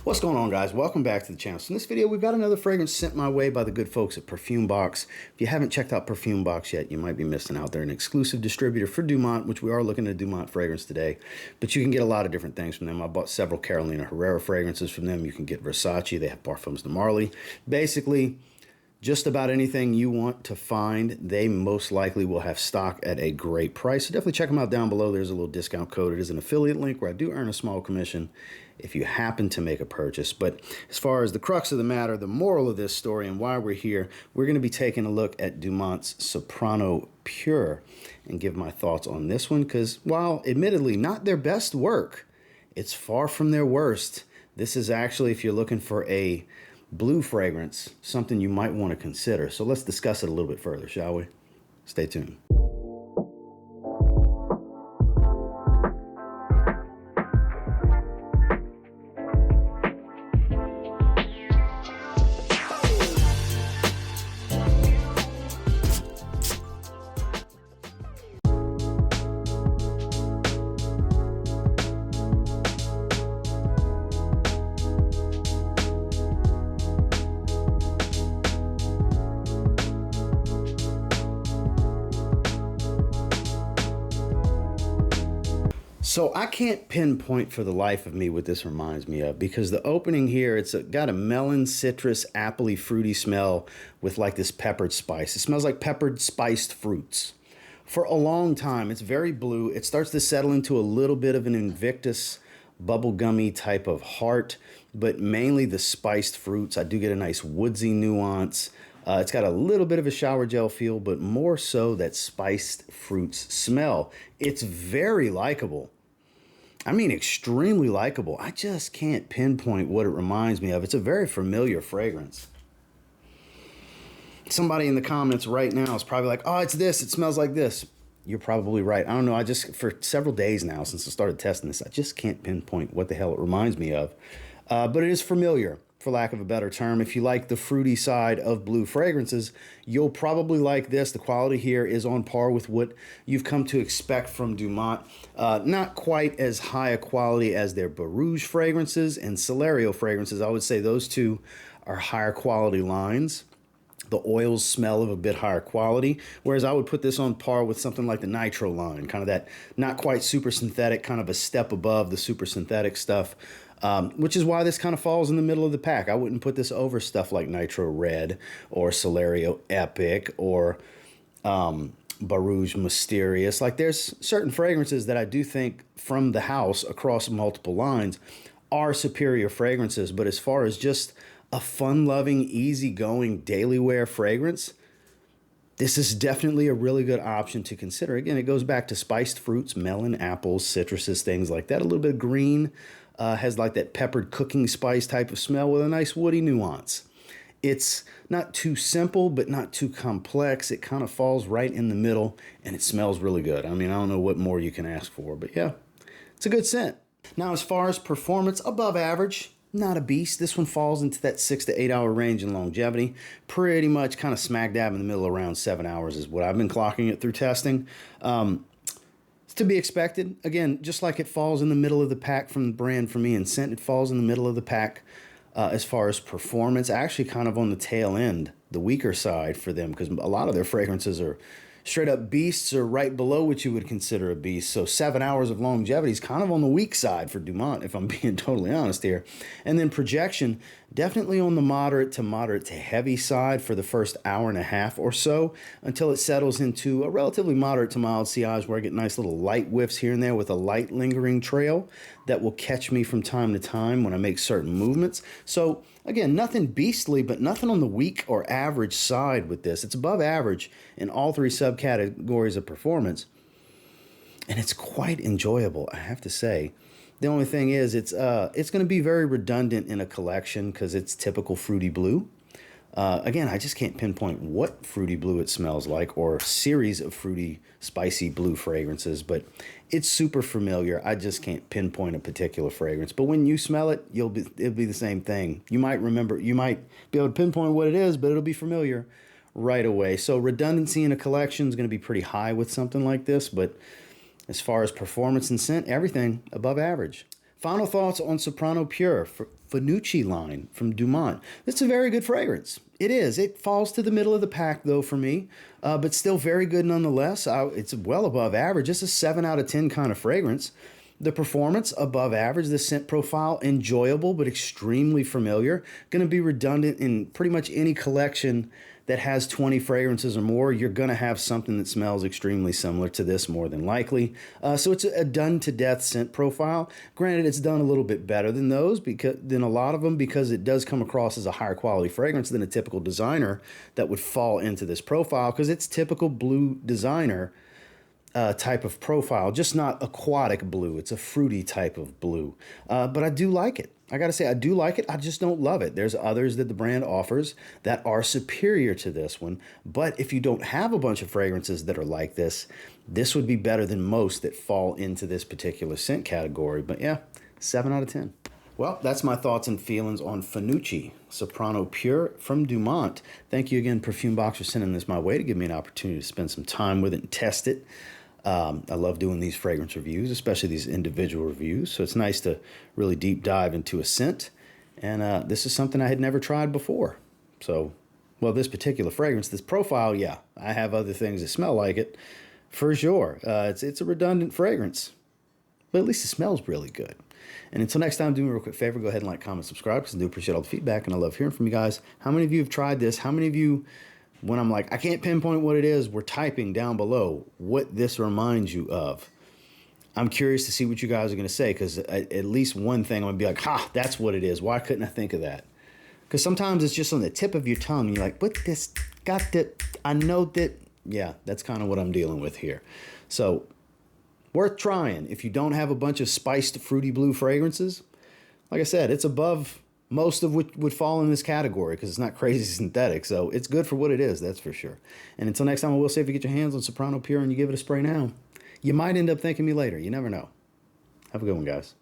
What's going on, guys? Welcome back to the channel. So in this video, we've got another fragrance sent my way by the good folks at Perfume Box. If you haven't checked out Perfume Box yet, you might be missing out. They're an exclusive distributor for Dumont, which we are looking at a Dumont fragrance today. But you can get a lot of different things from them. I bought several Carolina Herrera fragrances from them. You can get Versace. They have Parfums de Marly. Basically, just about anything you want to find, they most likely will have stock at a great price. So definitely check them out down below. There's a little discount code. It is an affiliate link where I do earn a small commission if you happen to make a purchase. But as far as the crux of the matter, the moral of this story and why we're here, we're going to be taking a look at Dumont's Soprano Pure and give my thoughts on this one, because while admittedly not their best work, it's far from their worst. This is actually, if you're looking for a blue fragrance, something you might want to consider. So let's discuss it a little bit further, shall we? Stay tuned. So I can't pinpoint for the life of me what this reminds me of, because the opening here, it's got a melon, citrus, appley, fruity smell with like this peppered spice. It smells like peppered spiced fruits. For a long time, it's very blue. It starts to settle into a little bit of an Invictus bubblegummy type of heart, but mainly the spiced fruits. I do get a nice woodsy nuance. It's got a little bit of a shower gel feel, but more so that spiced fruits smell. It's very likable. I mean, extremely likable. I just can't pinpoint what it reminds me of. It's a very familiar fragrance. Somebody in the comments right now is probably like, oh, it's this. It smells like this. You're probably right. I don't know. For several days now since I started testing this, I just can't pinpoint what the hell it reminds me of. But it is familiar, for lack of a better term. If you like the fruity side of blue fragrances, you'll probably like this. The quality here is on par with what you've come to expect from Dumont. Not quite as high a quality as their Barouge fragrances and Celerio fragrances. I would say those two are higher quality lines. The oils smell of a bit higher quality, whereas I would put this on par with something like the Nitro line, kind of that not quite super synthetic, kind of a step above the super synthetic stuff, which is why this kind of falls in the middle of the pack. I wouldn't put this over stuff like Nitro Red or Celerio Epic or Barouge Mysterious. Like, there's certain fragrances that I do think from the house across multiple lines are superior fragrances, but as far as just a fun-loving, easy-going daily wear fragrance, this is definitely a really good option to consider. Again, it goes back to spiced fruits, melon, apples, citruses, things like that. A little bit of green, has like that peppered cooking spice type of smell with a nice woody nuance. It's not too simple, but not too complex. It kind of falls right in the middle, and it smells really good. I mean, I don't know what more you can ask for, but yeah, it's a good scent. Now, as far as performance, above average. Not a beast. This one falls into that 6 to 8 hour range in longevity. Pretty much kind of smack dab in the middle, around 7 hours is what I've been clocking it through testing. It's to be expected. Again, just like it falls in the middle of the pack from the brand for me in scent, it falls in the middle of the pack as far as performance. Actually kind of on the tail end, the weaker side for them, because a lot of their fragrances are straight up beasts or right below what you would consider a beast. So 7 hours of longevity is kind of on the weak side for Dumont, if I'm being totally honest here. And then projection, definitely on the moderate to heavy side for the first hour and a half or so, until it settles into a relatively moderate to mild sillage, where I get nice little light whiffs here and there with a light lingering trail that will catch me from time to time when I make certain movements. So again, nothing beastly, but nothing on the weak or average side with this. It's above average in all three subcategories of performance, and it's quite enjoyable, I have to say. The only thing is, it's going to be very redundant in a collection because it's typical fruity blue. Again, I just can't pinpoint what fruity blue it smells like, or series of fruity, spicy blue fragrances, but it's super familiar. I just can't pinpoint a particular fragrance. But when you smell it, it'll be the same thing. You might remember, you might be able to pinpoint what it is, but it'll be familiar right away. So redundancy in a collection is going to be pretty high with something like this, but as far as performance and scent, everything above average. Final thoughts on Soprano Pure Finucci line from Dumont. It's a very good fragrance. It is. It falls to the middle of the pack though for me, but still very good nonetheless. It's well above average. It's a 7 out of 10 kind of fragrance. The performance above average, the scent profile enjoyable but extremely familiar. Going to be redundant in pretty much any collection that has 20 fragrances or more. You're going to have something that smells extremely similar to this more than likely. So it's a done to death scent profile. Granted, it's done a little bit better than those than a lot of them because it does come across as a higher quality fragrance than a typical designer that would fall into this profile because it's typical blue designer type of profile, just not aquatic blue. It's a fruity type of blue. But I do like it. I got to say, I do like it. I just don't love it. There's others that the brand offers that are superior to this one. But if you don't have a bunch of fragrances that are like this, this would be better than most that fall into this particular scent category. But yeah, 7 out of 10. Well, that's my thoughts and feelings on Finucci Soprano Pure from Dumont. Thank you again, Perfume Box, for sending this my way to give me an opportunity to spend some time with it and test it. I love doing these fragrance reviews, especially these individual reviews. So it's nice to really deep dive into a scent. And this is something I had never tried before. So, well, this particular fragrance, this profile, yeah, I have other things that smell like it for sure. It's a redundant fragrance, but at least it smells really good. And until next time, do me a real quick favor, go ahead and like, comment, subscribe, because I do appreciate all the feedback, and I love hearing from you guys. How many of you have tried this? How many of you, when I'm like, I can't pinpoint what it is, we're typing down below what this reminds you of? I'm curious to see what you guys are going to say, because at least one thing I'm going to be like, ha, that's what it is. Why couldn't I think of that? Because sometimes it's just on the tip of your tongue. You're like, what this got that? I know that. Yeah, that's kind of what I'm dealing with here. So worth trying. If you don't have a bunch of spiced fruity blue fragrances, like I said, it's above most of what would fall in this category because it's not crazy synthetic. So it's good for what it is, that's for sure. And until next time, I will say, if you get your hands on Soprano Pure and you give it a spray now, you might end up thanking me later. You never know. Have a good one, guys.